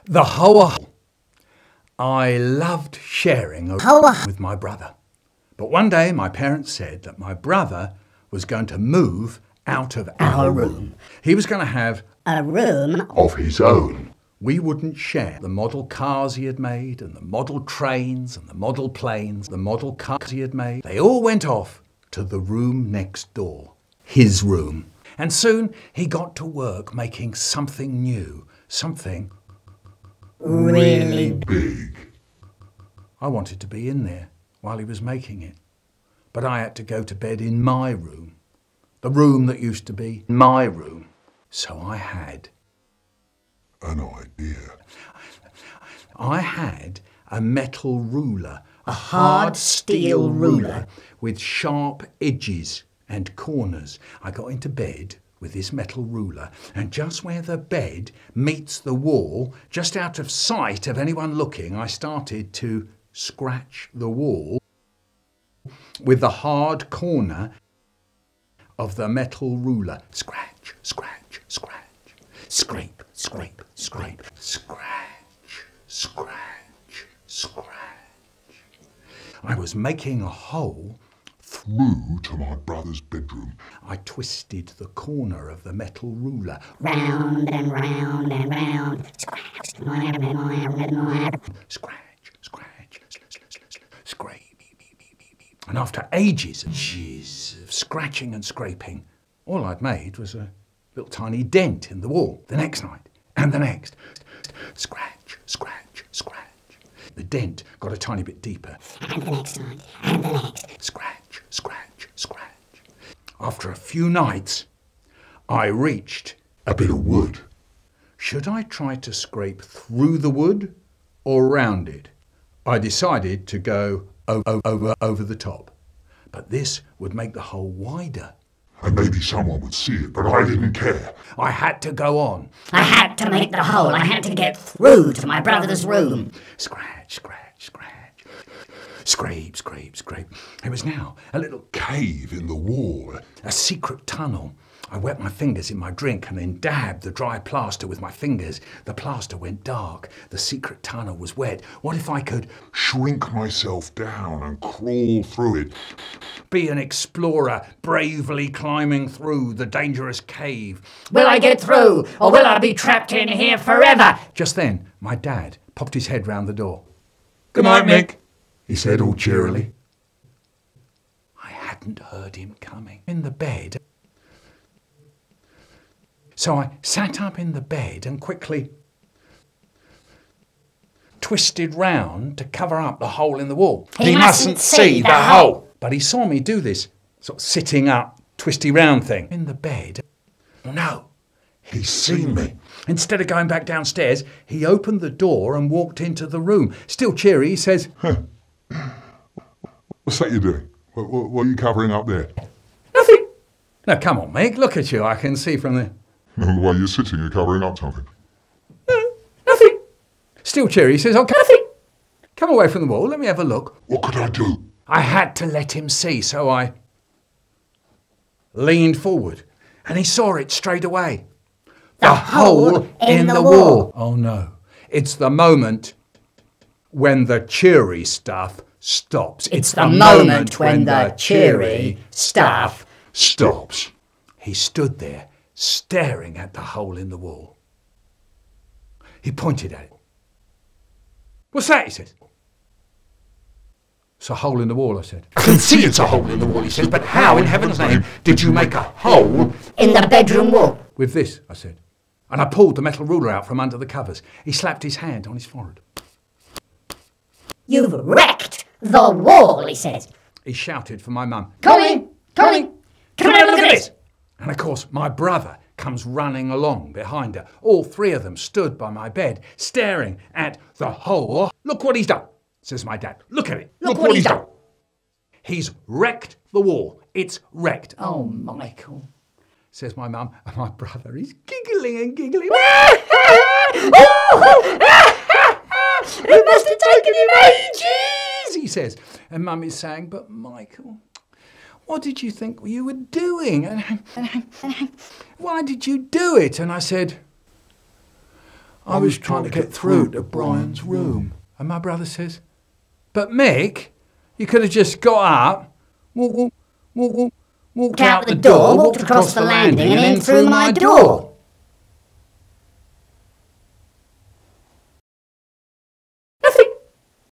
The whole. I loved sharing a with my brother. But one day my parents said that my brother was going to move out of our room. He was going to have a room of his own. We wouldn't share the model cars he had made and the model trains and the model planes, the model cars he had made. They all went off to the room next door, his room. And soon he got to work making something new, something really big. I wanted to be in there while he was making it, but I had to go to bed in my room, the room that used to be my room. So I had an idea. I had a metal ruler, a hard steel ruler with sharp edges and corners. I got into bed with this metal ruler, and just where the bed meets the wall, just out of sight of anyone looking, I started to scratch the wall with the hard corner of the metal ruler. Scratch, scratch, scratch. Scrape, scrape, scrape, scratch, scratch, scratch. I was making a hole through to my brother's bedroom. I twisted the corner of the metal ruler round and round and round. Scratch, scratch, scrape. And after ages of scratching and scraping, all I'd made was a little tiny dent in the wall. The next night, and the next. Scratch, scratch, scratch. The dent got a tiny bit deeper. And the next night, and the next. Scratch, scratch, scratch. After a few nights, I reached a bit of wood. Should I try to scrape through the wood or around it? I decided to go over the top. But this would make the hole wider. And maybe someone would see it, but I didn't care. I had to go on. I had to make the hole. I had to get through to my brother's room. Scratch, scratch, scratch. Scrape, scrape, scrape. It was now a little cave in the wall. A secret tunnel. I wet my fingers in my drink and then dabbed the dry plaster with my fingers. The plaster went dark. The secret tunnel was wet. What if I could shrink myself down and crawl through it? Be an explorer, bravely climbing through the dangerous cave. Will I get through, or will I be trapped in here forever? Just then, my dad popped his head round the door. Good night, Mick, he said all cheerily. I hadn't heard him coming. In the bed. So I sat up in the bed and quickly twisted round to cover up the hole in the wall. He mustn't see the hole. But he saw me do this sort of sitting up, twisty round thing in the bed. No, he's seen me. Instead of going back downstairs, he opened the door and walked into the room. Still cheery, he says, What's that you're doing? What are you covering up there? Nothing. Now, come on, Mick, look at you. I can see from the... The way you're sitting, you're covering up something. No, nothing. Still cheery, he says, oh, nothing. Come away from the wall, let me have a look. What could I do? I had to let him see, so I leaned forward, and he saw it straight away. The hole in the wall. Oh no, it's the moment when the cheery stuff stops. It's the moment when the cheery stuff stops. He stood there, staring at the hole in the wall. He pointed at it. What's that? He says. It's a hole in the wall, I said. I can see it's a hole in the wall, he says, but how in heaven's name did you make a hole in the bedroom wall? With this, I said. And I pulled the metal ruler out from under the covers. He slapped his hand on his forehead. You've wrecked the wall, he says. He shouted for my mum. Colin, come and have a look at this. And of course, my brother comes running along behind her. All three of them stood by my bed, staring at the hole. Look what he's done, says my dad. Look at it. Look what he's done. He's wrecked the wall. It's wrecked. Oh, Michael, says my mum. And my brother is giggling and giggling. It must have taken him ages, he says. And Mum is saying, but Michael, what did you think you were doing? And why did you do it? And I said, I was trying to get through to Brian's room. And my brother says, but Mick, you could have just got up, walked out the door, walked across the landing and then through my door.